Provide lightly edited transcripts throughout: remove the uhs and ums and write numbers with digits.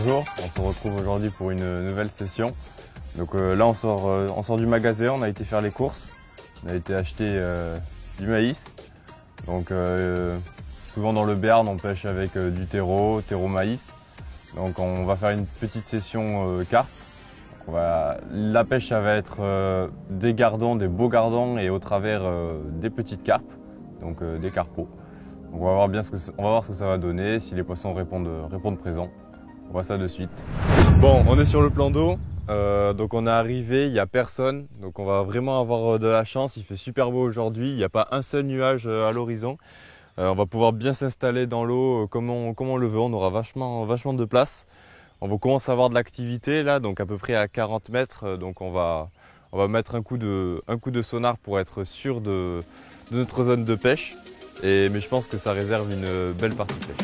Bonjour, on se retrouve aujourd'hui pour une nouvelle session. Donc là on sort du magasin, on a été faire les courses, on a été acheter du maïs. Donc souvent dans le Béarn on pêche avec du terreau maïs. Donc on va faire une petite session carpe. La pêche ça va être des gardons, des beaux gardons et au travers des petites carpes, donc des carpeaux. Donc on va voir ce que ça va donner, si les poissons répondent présents. On voit ça de suite. Bon, on est sur le plan d'eau, donc on est arrivé, il n'y a personne, donc on va vraiment avoir de la chance, il fait super beau aujourd'hui, il n'y a pas un seul nuage à l'horizon. On va pouvoir bien s'installer dans l'eau comme on le veut, on aura vachement de place. On commence à avoir de l'activité là, donc à peu près à 40 mètres, donc on va mettre un coup de sonar pour être sûr de notre zone de pêche, mais je pense que ça réserve une belle partie de pêche.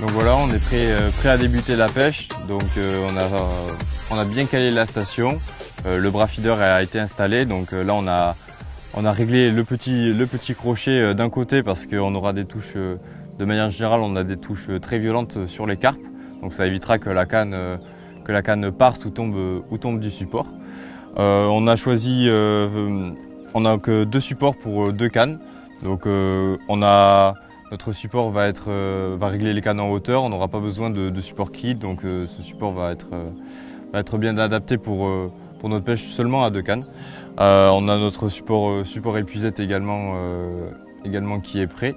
Donc voilà, on est prêt à débuter la pêche. Donc on a bien calé la station. Le bras feeder a été installé. Donc là on a réglé le petit crochet d'un côté parce qu'on aura des touches, de manière générale, on a des touches très violentes sur les carpes. Donc ça évitera que la canne parte ou tombe du support. On a choisi, on n'a que 2 supports pour 2 cannes. Donc notre support va régler les cannes en hauteur, on n'aura pas besoin de support kit, donc ce support va être bien adapté pour notre pêche seulement à 2 cannes. On a notre support épuisette également qui est prêt.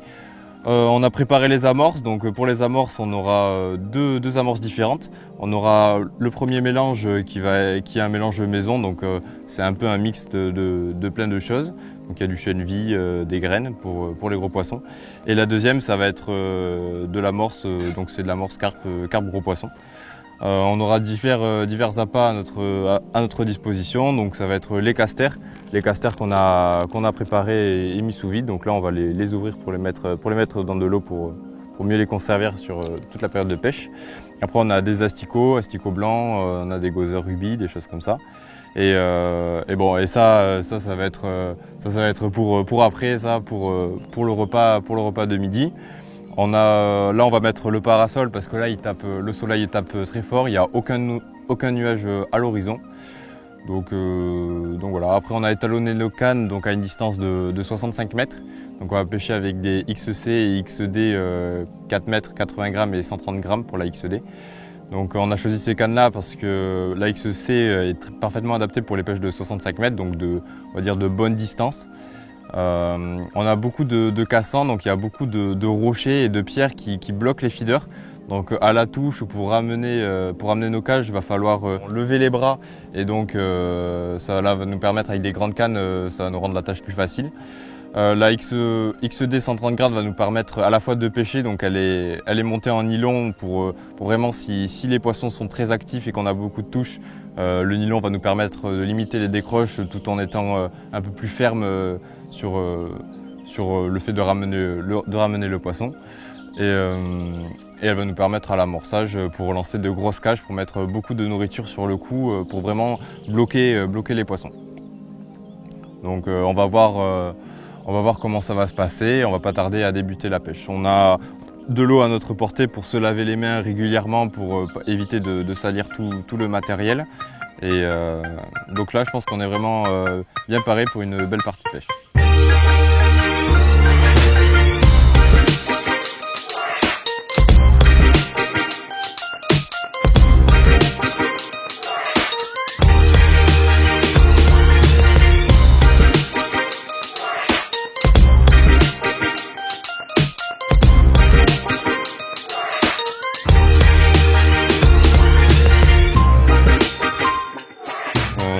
On a préparé les amorces, donc pour les amorces on aura deux amorces différentes. On aura le premier mélange qui est un mélange maison, donc c'est un peu un mix de plein de choses. Donc il y a du chènevis, des graines pour les gros poissons. Et la deuxième, ça va être de l'amorce, donc c'est de l'amorce carpe gros poisson. On aura divers appâts à notre disposition. Donc ça va être les casters qu'on a préparés et mis sous vide. Donc là on va les ouvrir pour les mettre dans de l'eau pour mieux les conserver sur toute la période de pêche. Après on a des asticots blancs, on a des gozer rubis, des choses comme ça. Et ça va être pour après, pour le repas de midi. Là on va mettre le parasol parce que là le soleil tape très fort, il n'y a aucun nuage à l'horizon. Donc voilà. Après on a étalonné nos cannes donc à une distance de 65 mètres. Donc on va pêcher avec des XC et XD 4 mètres, 80 grammes et 130 grammes pour la XD. Donc on a choisi ces cannes-là parce que la XC est parfaitement adaptée pour les pêches de 65 mètres, donc on va dire de bonne distance. On a beaucoup de cassants, donc il y a beaucoup de rochers et de pierres qui bloquent les feeders. Donc à la touche, pour ramener nos cages, il va falloir lever les bras et donc ça là, va nous permettre avec des grandes cannes, ça va nous rendre la tâche plus facile. La XD 130 grammes va nous permettre à la fois de pêcher, donc elle est montée en nylon pour vraiment si les poissons sont très actifs et qu'on a beaucoup de touches, le nylon va nous permettre de limiter les décroches tout en étant un peu plus ferme sur le fait de ramener le poisson. Et elle va nous permettre à l'amorçage pour lancer de grosses cages, pour mettre beaucoup de nourriture sur le coup, pour vraiment bloquer les poissons. Donc on va voir comment ça va se passer, on va pas tarder à débuter la pêche. On a de l'eau à notre portée pour se laver les mains régulièrement pour éviter de salir tout le matériel. Et donc là je pense qu'on est vraiment bien paré pour une belle partie pêche.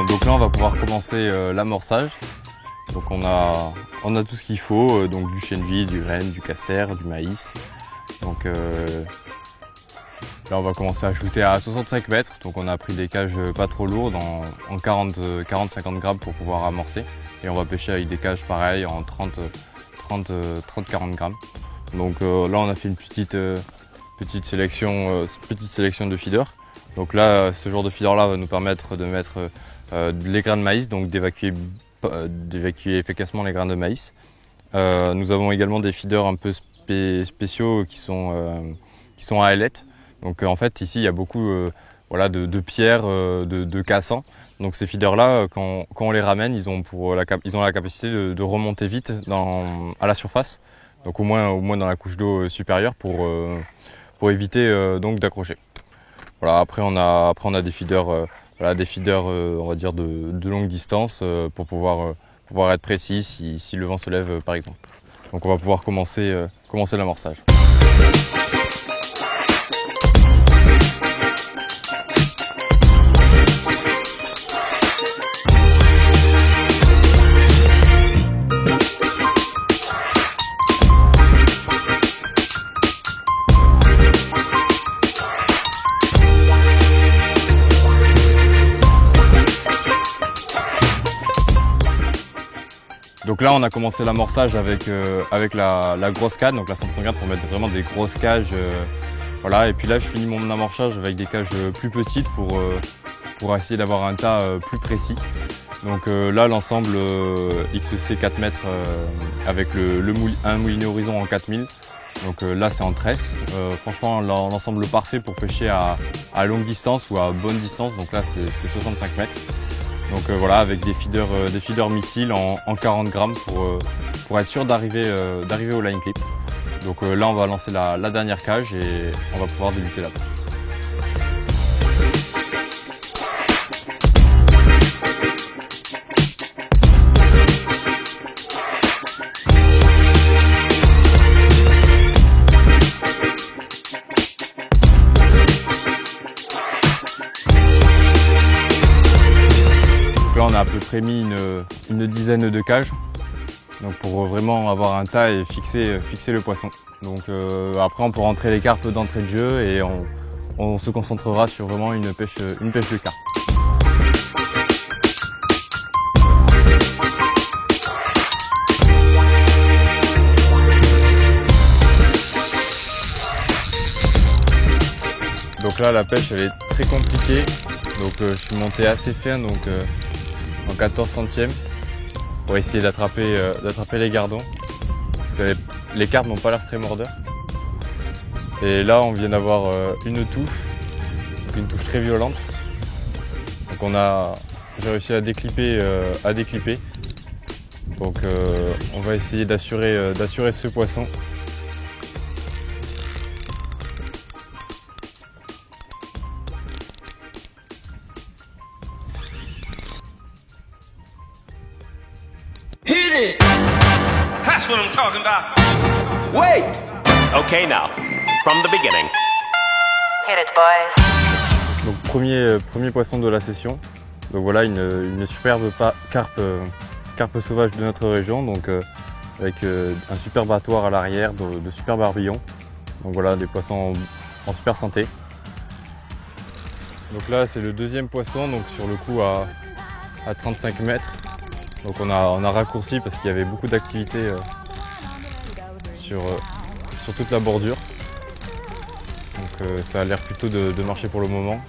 Donc là on va pouvoir commencer l'amorçage. Donc on a tout ce qu'il faut, donc du chènevis, du graine, du caster, du maïs. Donc Là on va commencer à shooter à 65 mètres, donc on a pris des cages pas trop lourdes en 40-50 grammes pour pouvoir amorcer. Et on va pêcher avec des cages pareilles en 30-40 grammes. Donc là on a fait une petite sélection de feeders. Donc là ce genre de feeder là va nous permettre de mettre les grains de maïs, donc d'évacuer efficacement les grains de maïs. Nous avons également des feeders un peu spéciaux qui sont à ailettes. Donc en fait ici il y a beaucoup de pierres, de cassants. Donc ces feeders là quand on les ramène ils ont la capacité de remonter vite à la surface. Donc au moins dans la couche d'eau supérieure pour éviter donc d'accrocher. Voilà, après on a des feeders on va dire de longue distance pour pouvoir être précis si le vent se lève par exemple. Donc on va pouvoir commencer l'amorçage. Donc là on a commencé l'amorçage avec la grosse canne, donc la 130 pour mettre vraiment des grosses cages. Voilà. Et puis là je finis mon amorçage avec des cages plus petites pour essayer d'avoir un tas plus précis. Donc là l'ensemble XC 4 mètres avec un moulinet horizon en 4000. Donc là c'est en tresse. Franchement l'ensemble parfait pour pêcher à longue distance ou à bonne distance. Donc là c'est 65 mètres. Donc voilà, avec des feeders missiles en 40 grammes pour être sûr d'arriver au line clip. Donc là on va lancer la dernière cage et on va pouvoir débuter la pêche. Là on a à peu près mis une dizaine de cages, donc pour vraiment avoir un tas et fixer le poisson. Donc après on peut rentrer les carpes d'entrée de jeu et on se concentrera sur vraiment une pêche de carpe. Donc là la pêche elle est très compliquée, donc je suis monté assez fin, donc en 14 centièmes pour essayer d'attraper les gardons. Parce que les carpes n'ont pas l'air très mordeurs. Et là on vient d'avoir une touche très violente. Donc j'ai réussi à déclipper. Donc on va essayer d'assurer ce poisson. That's what I'm talking about. Wait! Okay, now, from the beginning. Hit it, boys. Donc premier poisson de la session. Donc voilà une superbe carpe sauvage de notre région, donc avec un super battoir à l'arrière, de super barbillons. Donc voilà, des poissons en super santé. Donc là c'est le deuxième poisson, donc sur le coup à 35 mètres. Donc on a raccourci parce qu'il y avait beaucoup d'activité sur toute la bordure. Donc ça a l'air plutôt de marcher pour le moment.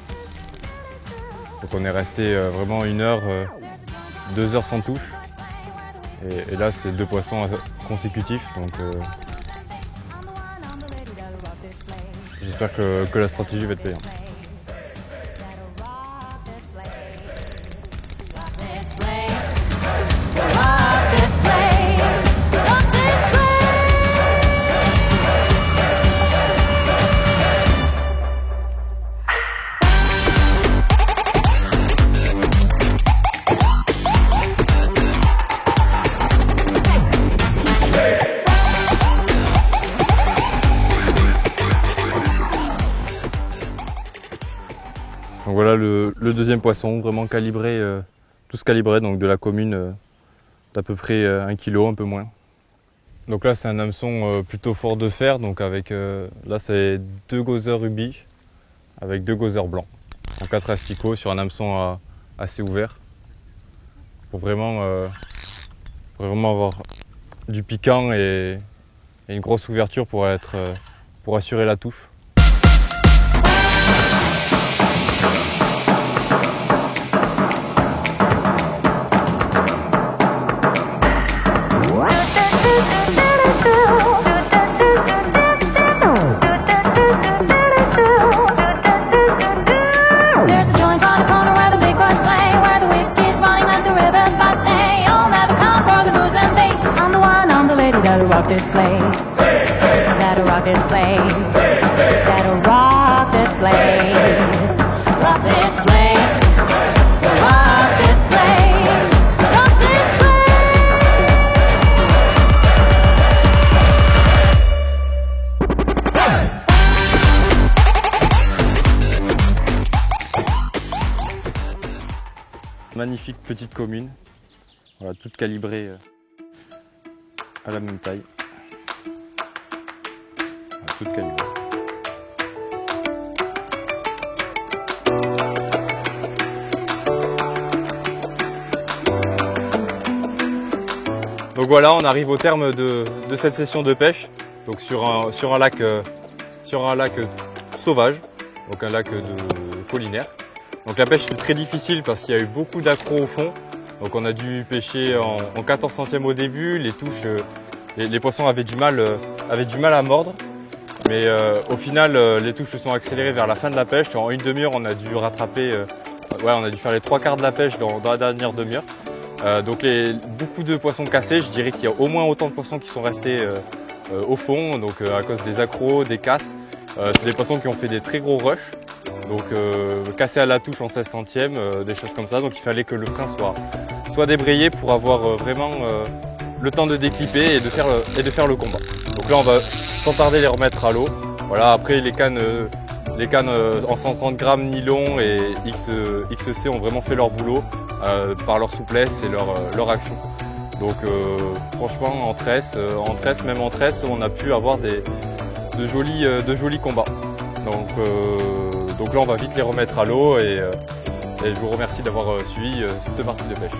Donc on est resté vraiment 1 heure, 2 heures sans touche. Et là c'est 2 poissons consécutifs. Donc j'espère que la stratégie va être payante. Donc voilà le deuxième poisson, vraiment calibré, tous calibrés, donc de la commune d'à peu près 1 kg, un peu moins. Donc là c'est un hameçon plutôt fort de fer, donc avec là c'est 2 Gozer rubis, avec 2 gozer blancs en 4 asticots sur un hameçon assez ouvert pour vraiment avoir du piquant et une grosse ouverture pour assurer la touche. That'll rock this place. That'll rock this place. That'll rock this place. Rock this place. Rock this place. Rock this place. Magnifique petite commune. Voilà, toute calibrée à la même taille. Toute calibrée. Donc voilà, on arrive au terme de cette session de pêche. Donc sur un lac sauvage, donc un lac collinaire. Donc la pêche est très difficile parce qu'il y a eu beaucoup d'accros au fond. Donc on a dû pêcher en 14 centièmes au début, les touches, les poissons avaient du mal à mordre. Mais au final, les touches se sont accélérées vers la fin de la pêche. En une demi-heure, on a dû rattraper, on a dû faire les 3/4 de la pêche dans la dernière demi-heure. Donc beaucoup de poissons cassés, je dirais qu'il y a au moins autant de poissons qui sont restés au fond, donc à cause des accros, des casses. C'est des poissons qui ont fait des très gros rushs. Donc cassé à la touche en 16 centièmes, des choses comme ça. Donc il fallait que le frein soit débrayé pour avoir vraiment le temps de déclipper et de faire le combat. Donc là on va sans tarder les remettre à l'eau. Voilà, après les cannes en 130 grammes nylon et XC ont vraiment fait leur boulot par leur souplesse et leur action. Donc franchement en tresse, même en tresse, on a pu avoir de jolis combats. Donc là on va vite les remettre à l'eau et je vous remercie d'avoir suivi cette partie de pêche.